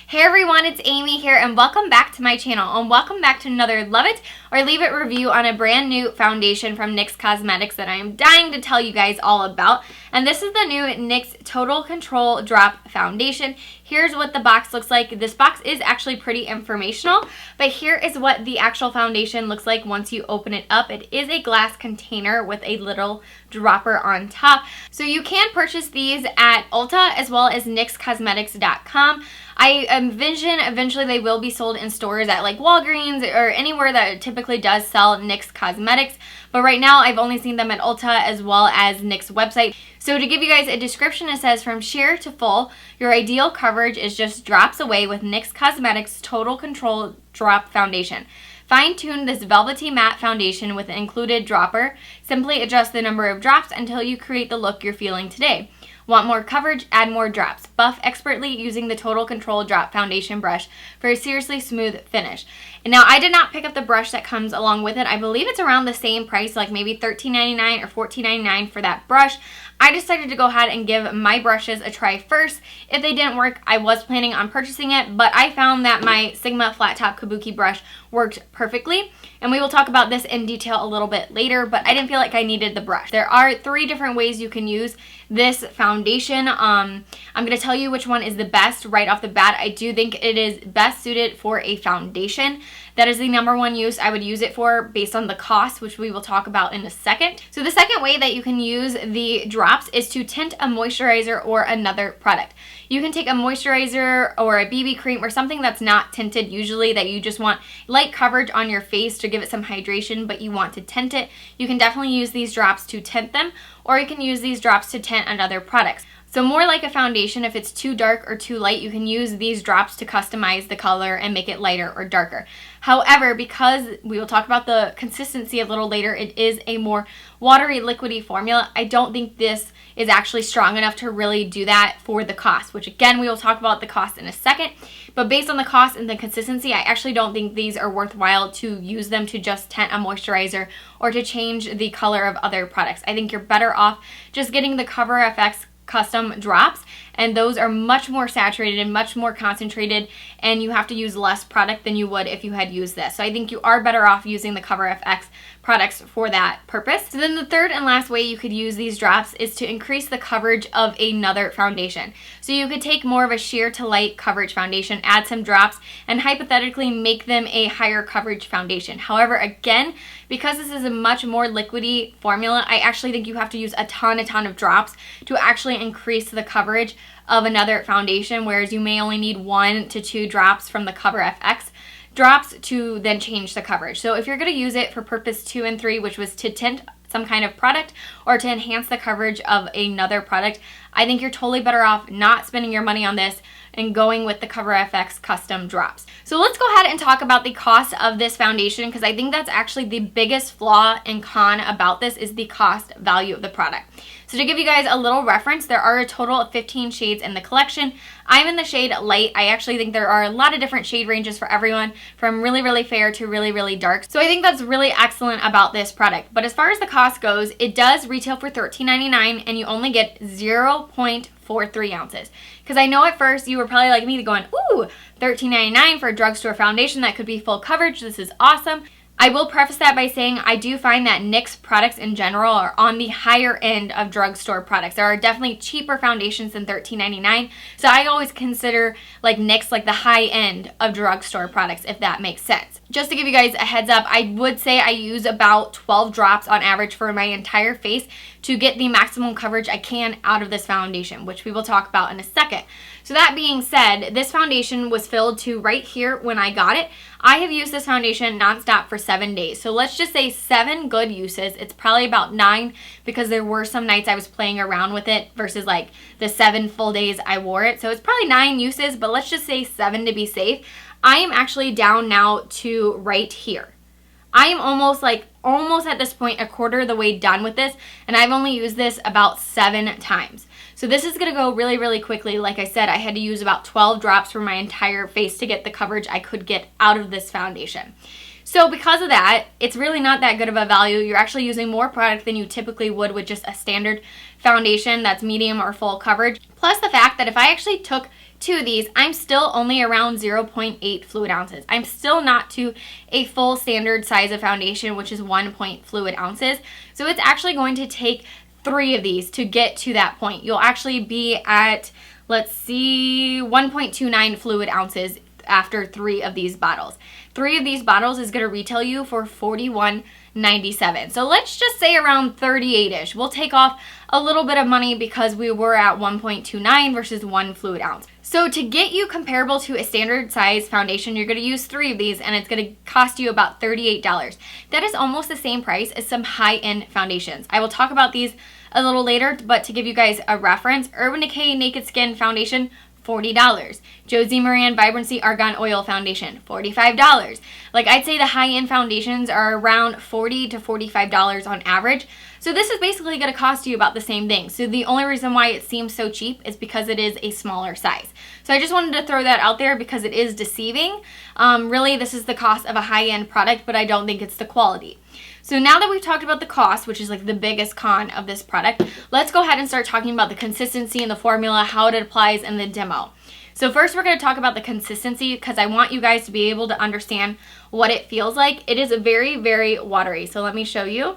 Hey everyone, it's Amy here and welcome back to my channel and welcome back to another love it or leave it review on a brand new foundation from NYX Cosmetics that I am dying to tell you guys all about. And this is the new NYX Total Control Drop Foundation. Here's what the box looks like. This box is actually pretty informational, but here is what the actual foundation looks like once you open it up. It is a glass container with a little dropper on top. So you can purchase these at Ulta as well as NYXcosmetics.com. I envision eventually they will be sold in stores at like Walgreens or anywhere that typically does sell NYX Cosmetics. But right now I've only seen them at Ulta as well as NYX website. So to give you guys a description, it says from sheer to full, your ideal coverage is just drops away with NYX Cosmetics Total Control Drop Foundation. Fine-tune this velvety matte foundation with an included dropper. Simply adjust the number of drops until you create the look you're feeling today. Want more coverage? Add more drops. Buff expertly using the Total Control Drop Foundation brush for a seriously smooth finish. And now I did not pick up the brush that comes along with it. I believe it's around the same price, like maybe $13.99 or $14.99 for that brush. I decided to go ahead and give my brushes a try first. If they didn't work, I was planning on purchasing it, but I found that my Sigma Flat Top Kabuki brush worked perfectly. And we will talk about this in detail a little bit later, but I didn't feel like I needed the brush. There are 3 different ways you can use this foundation. I'm going to tell you which one is the best right off the bat. I do think it is best suited for a foundation. That is the #1 use I would use it for based on the cost, which we will talk about in a second. So the second way that you can use the drops is to tint a moisturizer or another product. You can take a moisturizer or a BB cream or something that's not tinted usually, that you just want light coverage on your face to give it some hydration, but you want to tint it. You can definitely use these drops to tint them, or you can use these drops to tint another products. So more like a foundation, if it's too dark or too light, you can use these drops to customize the color and make it lighter or darker. However, because we will talk about the consistency a little later, it is a more watery, liquidy formula. I don't think this is actually strong enough to really do that for the cost, which again, we will talk about the cost in a second. But based on the cost and the consistency, I actually don't think these are worthwhile to use them to just tint a moisturizer or to change the color of other products. I think you're better off just getting the Cover FX custom drops, and those are much more saturated and much more concentrated, and you have to use less product than you would if you had used this. So I think you are better off using the Cover FX products for that purpose. So then the third and last way you could use these drops is to increase the coverage of another foundation. So you could take more of a sheer to light coverage foundation, add some drops, and hypothetically make them a higher coverage foundation. However, again, because this is a much more liquidy formula, I actually think you have to use a ton of drops to actually increase the coverage of another foundation, whereas you may only need 1 to 2 drops from the Cover FX drops to then change the coverage. So if you're going to use it for purpose 2 and 3, which was to tint some kind of product or to enhance the coverage of another product, I think you're totally better off not spending your money on this and going with the Cover FX custom drops. So let's go ahead and talk about the cost of this foundation, because I think that's actually the biggest flaw and con about this is the cost value of the product. So to give you guys a little reference, there are a total of 15 shades in the collection. I'm in the shade light. I actually think there are a lot of different shade ranges for everyone, from really fair to really dark. So I think that's really excellent about this product. But as far as the cost goes, it does retail for $13.99 and you only get 0.43 ounces. Because I know at first you were probably like me going, ooh, $13.99 for a drugstore foundation that could be full coverage. This is awesome. I will preface that by saying I do find that NYX products in general are on the higher end of drugstore products. There are definitely cheaper foundations than $13.99. So I always consider like NYX like the high end of drugstore products, if that makes sense. Just to give you guys a heads up, I would say I use about 12 drops on average for my entire face to get the maximum coverage I can out of this foundation, which we will talk about in a second. So that being said, this foundation was filled to right here when I got it. I have used this foundation nonstop for 7 days. So let's just say 7 good uses. It's probably about 9 because there were some nights I was playing around with it versus like the 7 full days I wore it. So it's probably 9 uses, but let's just say 7 to be safe. I am actually down now to right here. I am almost at this point a quarter of the way done with this, and I've only used this about 7 times. So this is going to go really quickly. Like I said, I had to use about 12 drops for my entire face to get the coverage I could get out of this foundation. So because of that, it's really not that good of a value. You're actually using more product than you typically would with just a standard foundation that's medium or full coverage. Plus the fact that if I actually took to these, I'm still only around 0.8 fluid ounces. I'm still not to a full standard size of foundation, which is 1 fluid ounces. So it's actually going to take 3 of these to get to that point. You'll actually be at, let's see, 1.29 fluid ounces after 3 of these bottles. 3 of these bottles is going to retail you for $41.97. So let's just say around 38-ish. We'll take off a little bit of money because we were at 1.29 versus 1 fluid ounce. So to get you comparable to a standard size foundation, you're going to use 3 of these and it's going to cost you about $38. That is almost the same price as some high-end foundations. I will talk about these a little later, but to give you guys a reference, Urban Decay Naked Skin Foundation, $40. Josie Maran Vibrancy Argan Oil Foundation, $45. Like, I'd say the high-end foundations are around $40 to $45 on average. So this is basically going to cost you about the same thing. So the only reason why it seems so cheap is because it is a smaller size. So I just wanted to throw that out there because it is deceiving. Really, this is the cost of a high-end product, but I don't think it's the quality. So now that we've talked about the cost, which is like the biggest con of this product, let's go ahead and start talking about the consistency and the formula, how it applies in the demo. So first we're going to talk about the consistency because I want you guys to be able to understand what it feels like. It is very, very watery. So let me show you.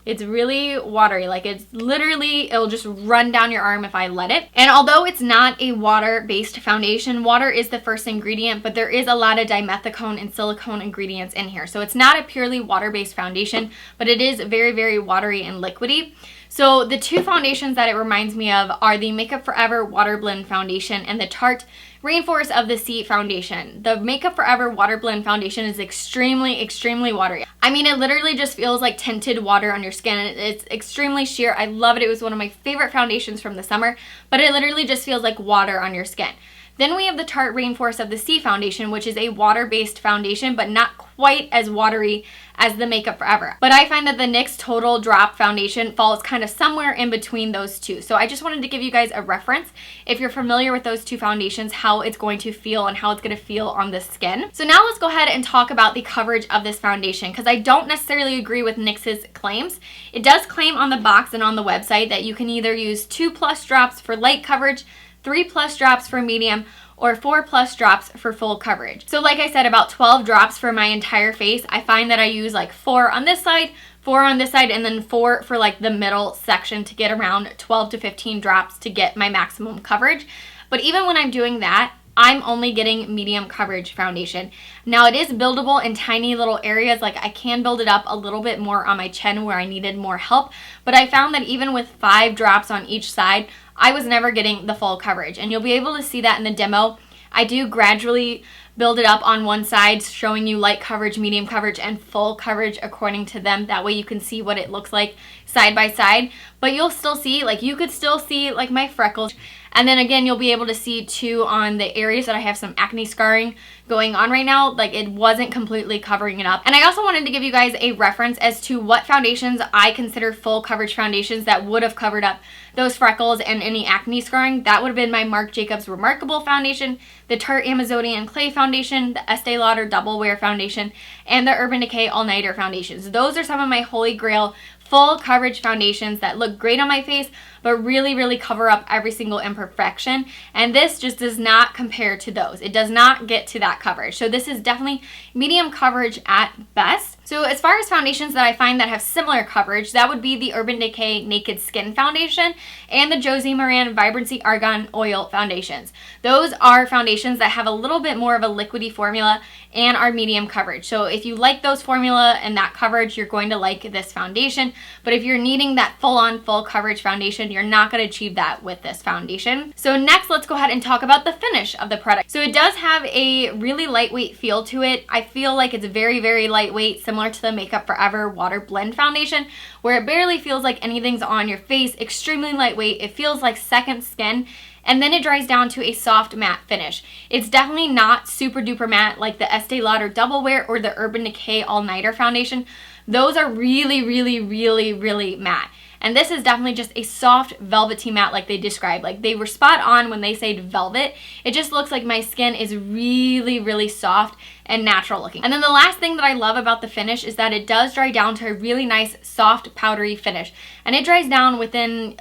It's really watery, like it's literally, it'll just run down your arm if I let it. And although it's not a water-based foundation, water is the first ingredient, but there is a lot of dimethicone and silicone ingredients in here. So it's not a purely water-based foundation, but it is very, very watery and liquidy. So the 2 foundations that it reminds me of are the Makeup Forever Water Blend Foundation and the Tarte Rainforest of the Sea Foundation. The Makeup Forever Water Blend Foundation is extremely, extremely watery. I mean, it literally just feels like tinted water on your skin. It's extremely sheer. I love it. It was one of my favorite foundations from the summer, but it literally just feels like water on your skin. Then we have the Tarte Rainforest of the Sea Foundation, which is a water-based foundation, but not quite as watery as the Makeup Forever. But I find that the NYX Total Drop Foundation falls kind of somewhere in between those two. So I just wanted to give you guys a reference, if you're familiar with those 2 foundations, how it's going to feel and how it's going to feel on the skin. So now let's go ahead and talk about the coverage of this foundation, because I don't necessarily agree with NYX's claims. It does claim on the box and on the website that you can either use 2+ drops for light coverage, 3+ drops for medium, or 4+ drops for full coverage. So like I said, about 12 drops for my entire face. I find that I use like 4 on this side, 4 on this side, and then 4 for like the middle section to get around 12 to 15 drops to get my maximum coverage. But even when I'm doing that, I'm only getting medium coverage foundation. Now it is buildable in tiny little areas, like I can build it up a little bit more on my chin where I needed more help, but I found that even with 5 drops on each side, I was never getting the full coverage, and you'll be able to see that in the demo. I do gradually build it up on one side, showing you light coverage, medium coverage, and full coverage according to them. That way you can see what it looks like side by side, but you'll still see, like you could still see like my freckles. And then again, you'll be able to see too on the areas that I have some acne scarring going on right now, like it wasn't completely covering it up. And I also wanted to give you guys a reference as to what foundations I consider full coverage foundations that would have covered up those freckles and any acne scarring. That would have been my Marc Jacobs Remarkable Foundation, the Tarte Amazonian Clay Foundation, the Estee Lauder Double Wear Foundation, and the Urban Decay All Nighter Foundations. Those are some of my holy grail full coverage foundations that look great on my face, but really, really cover up every single imperfection. And this just does not compare to those. It does not get to that coverage. So this is definitely medium coverage at best. So as far as foundations that I find that have similar coverage, that would be the Urban Decay Naked Skin Foundation and the Josie Maran Vibrancy Argan Oil Foundations. Those are foundations that have a little bit more of a liquidy formula and are medium coverage. So if you like those formula and that coverage, you're going to like this foundation. But if you're needing that full-on full coverage foundation, you're not going to achieve that with this foundation. So next, let's go ahead and talk about the finish of the product. So it does have a really lightweight feel to it. I feel like it's very, very lightweight, similar to the Makeup Forever Water Blend Foundation, where it barely feels like anything's on your face, extremely lightweight. It feels like second skin. And then it dries down to a soft matte finish. It's definitely not super duper matte like the Estee Lauder Double Wear or the Urban Decay All Nighter Foundation. Those are really, really, really, really matte. And this is definitely just a soft velvety matte like they described. Like they were spot on when they said velvet. It just looks like my skin is really, really soft and natural looking. And then the last thing that I love about the finish is that it does dry down to a really nice soft powdery finish, and it dries down within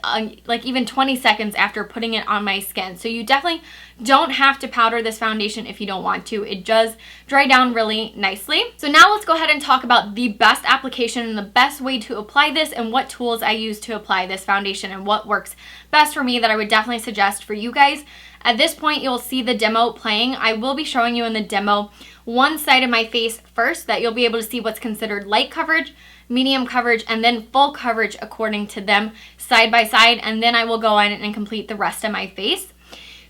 like even 20 seconds after putting it on my skin. So you definitely don't have to powder this foundation if you don't want to. It does dry down really nicely. So now let's go ahead and talk about the best application and the best way to apply this and what tools I use to apply this foundation and what works best for me that I would definitely suggest for you guys. At this point, you'll see the demo playing. I will be showing you in the demo one side of my face first that you'll be able to see what's considered light coverage, medium coverage, and then full coverage according to them side by side, and then I will go on and complete the rest of my face.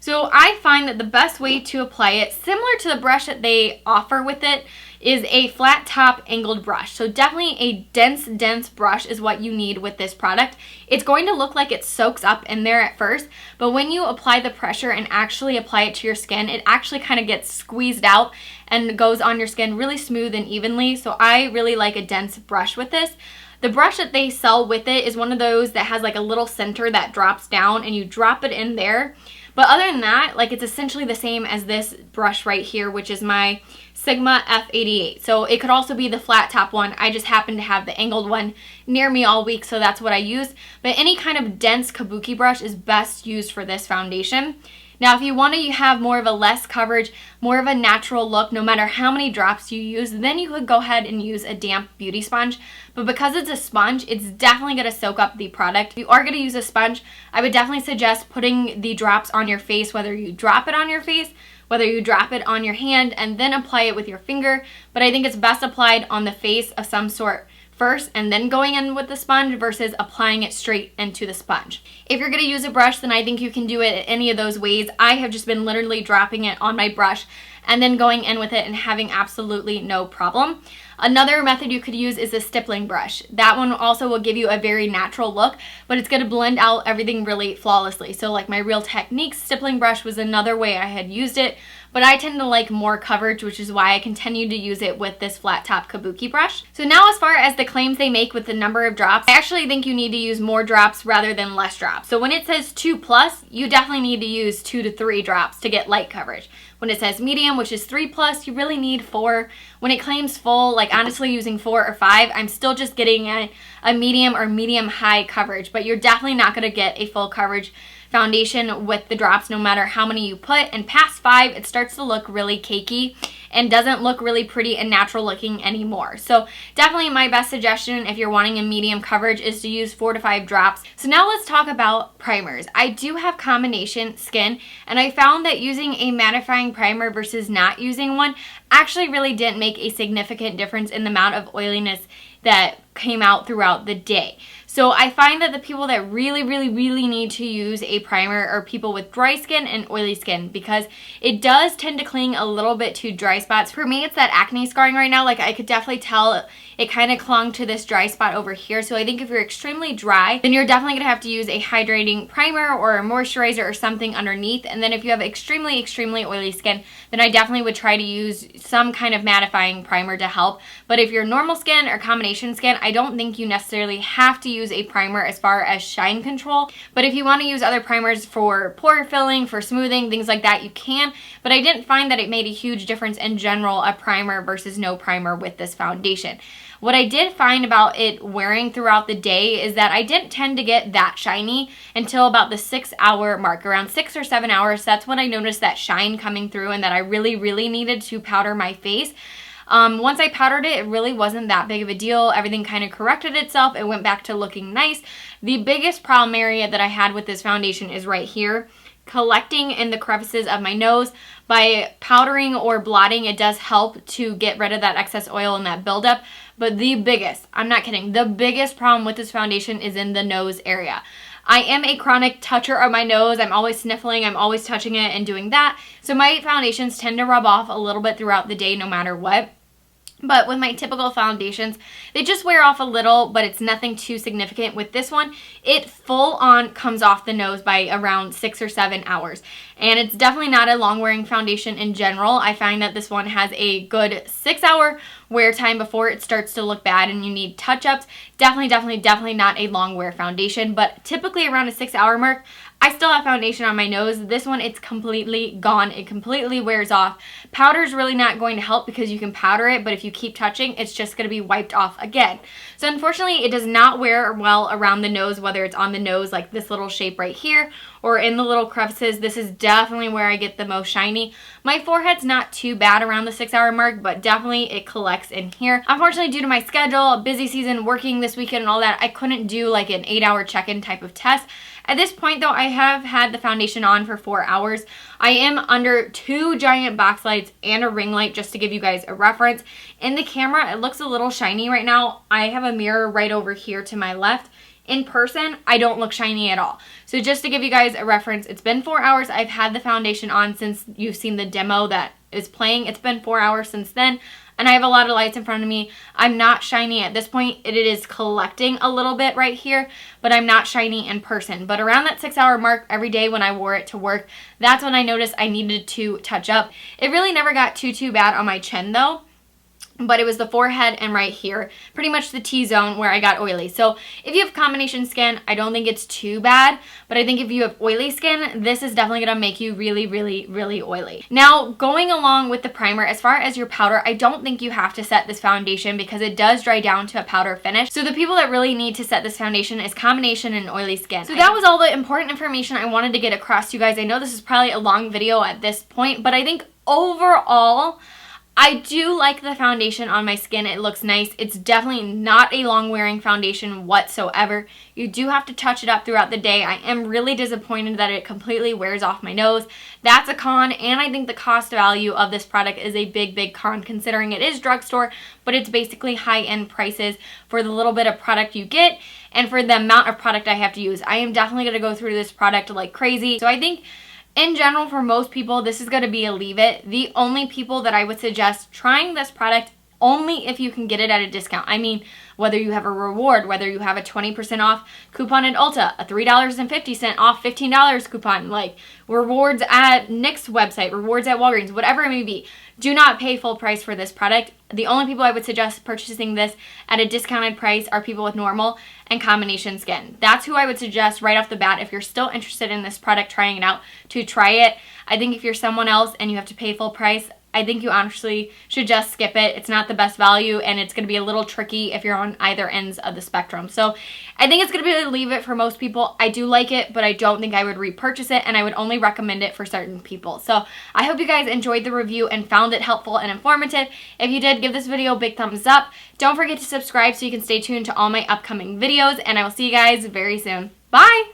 So I find that the best way to apply it, similar to the brush that they offer with it, is a flat top angled brush. So definitely a dense brush is what you need with this product. It's going to look like it soaks up in there at first, but when you apply the pressure and actually apply it to your skin, it actually kind of gets squeezed out and goes on your skin really smooth and evenly. So I really like a dense brush with this. The brush that they sell with it is one of those that has like a little center that drops down and you drop it in there. But other than that, like it's essentially the same as this brush right here, which is my Sigma F88. So it could also be the flat top one. I just happen to have the angled one near me all week, so that's what I use. But any kind of dense kabuki brush is best used for this foundation. Now, if you want to have more of a less coverage, more of a natural look, no matter how many drops you use, then you could go ahead and use a damp beauty sponge. But because it's a sponge, it's definitely going to soak up the product. If you are going to use a sponge, I would definitely suggest putting the drops on your face, whether you drop it on your face, whether you drop it on your hand, and then apply it with your finger. But I think it's best applied on the face of some sort first and then going in with the sponge versus applying it straight into the sponge. If you're going to use a brush, then I think you can do it any of those ways. I have just been literally dropping it on my brush and then going in with it and having absolutely no problem. Another method you could use is a stippling brush. That one also will give you a very natural look, but it's going to blend out everything really flawlessly. So like my Real Techniques stippling brush was another way I had used it, but I tend to like more coverage, which is why I continue to use it with this flat top kabuki brush. So now as far as the claims they make with the number of drops, I actually think you need to use more drops rather than less drops. So when it says 2+, you definitely need to use 2 to 3 drops to get light coverage. When it says medium, which is 3+, you really need 4. When it claims full, like honestly using 4 or 5, I'm still just getting a medium or medium high coverage, but you're definitely not going to get a full coverage foundation with the drops no matter how many you put. And past 5, it starts to look really cakey and doesn't look really pretty and natural looking anymore. So definitely my best suggestion if you're wanting a medium coverage is to use 4 to 5 drops. So now let's talk about primers. I do have combination skin, and I found that using a mattifying primer versus not using one actually really didn't make a significant difference in the amount of oiliness that came out throughout the day. So I find that the people that really need to use a primer are people with dry skin and oily skin, because it does tend to cling a little bit to dry spots. For me, it's that acne scarring right now. Like I could definitely tell it kind of clung to this dry spot over here. So I think if you're extremely dry, then you're definitely gonna have to use a hydrating primer or a moisturizer or something underneath. And then if you have extremely oily skin, then I definitely would try to use some kind of mattifying primer to help. But if you're normal skin or combination skin, I don't think you necessarily have to use a primer as far as shine control. But if you want to use other primers for pore filling, for smoothing, things like that, you can. But I didn't find that it made a huge difference in general, a primer versus no primer with this foundation. What I did find about it wearing throughout the day is that I didn't tend to get that shiny until about the 6-hour mark. Around 6 or 7 hours, that's when I noticed that shine coming through and that I really needed to powder my face. Once I powdered it, it really wasn't that big of a deal. Everything kind of corrected itself. It went back to looking nice. The biggest problem area that I had with this foundation is right here, collecting in the crevices of my nose. By powdering or blotting, it does help to get rid of that excess oil and that buildup. But the biggest, I'm not kidding, the biggest problem with this foundation is in the nose area. I am a chronic toucher of my nose. I'm always sniffling, I'm always touching it and doing that. So my foundations tend to rub off a little bit throughout the day no matter what. But with my typical foundations, they just wear off a little, but it's nothing too significant. With this one, it full on comes off the nose by around 6 or 7 hours. And it's definitely not a long wearing foundation in general. I find that this one has a good 6-hour wear time before it starts to look bad and you need touch-ups. Definitely not a long wear foundation, but typically around a 6-hour mark, I still have foundation on my nose. This one, it's completely gone. It completely wears off Powder is really not going to help because you can powder it, but if you keep touching, it's just going to be wiped off again. So unfortunately, it does not wear well around the nose, whether it's on the nose like this little shape right here or in the little crevices. This is definitely where I get the most shiny. My forehead's not too bad around the 6 hour mark, but definitely it collects in here. Unfortunately, due to my schedule, busy season, working this weekend and all that, I couldn't do like an 8-hour check-in type of test. At this point though, I have had the foundation on for 4 hours. I am under 2 giant box lights and a ring light, just to give you guys a reference. In the camera, it looks a little shiny right now. I have a mirror right over here to my left. In person, I don't look shiny at all. So just to give you guys a reference, it's been 4 hours. I've had the foundation on since you've seen the demo that is playing. It's been 4 hours since then, and I have a lot of lights in front of me. I'm not shiny at this point. It is collecting a little bit right here, but I'm not shiny in person. But around that 6 hour mark every day when I wore it to work, that's when I noticed I needed to touch up. It really never got too bad on my chin though, but it was the forehead and right here, pretty much the T-zone where I got oily. So if you have combination skin, I don't think it's too bad, but I think if you have oily skin, this is definitely gonna make you really oily. Now, going along with the primer, as far as your powder, I don't think you have to set this foundation because it does dry down to a powder finish. So the people that really need to set this foundation is combination and oily skin. So that was all the important information I wanted to get across to you guys. I know this is probably a long video at this point, but I think overall, I do like the foundation on my skin. It looks nice. It's definitely not a long wearing foundation whatsoever. You do have to touch it up throughout the day. I am really disappointed that it completely wears off my nose. That's a con, and I think the cost value of this product is a big con, considering it is drugstore, but it's basically high-end prices for the little bit of product you get and for the amount of product I have to use. I am definitely going to go through this product like crazy. So I think in general, for most people, this is going to be a leave it. The only people that I would suggest trying this product only if you can get it at a discount. I mean, whether you have a reward, whether you have a 20% off coupon at Ulta, a $3.50 off $15 coupon, like rewards at NYX website, rewards at Walgreens, whatever it may be. Do not pay full price for this product. The only people I would suggest purchasing this at a discounted price are people with normal and combination skin. That's who I would suggest right off the bat if you're still interested in this product, trying it out, to try it. I think if you're someone else and you have to pay full price, I think you honestly should just skip it. It's not the best value, and it's going to be a little tricky if you're on either ends of the spectrum. So I think it's going to be a leave it for most people. I do like it, but I don't think I would repurchase it, and I would only recommend it for certain people. So I hope you guys enjoyed the review and found it helpful and informative. If you did, give this video a big thumbs up. Don't forget to subscribe so you can stay tuned to all my upcoming videos, and I will see you guys very soon. Bye!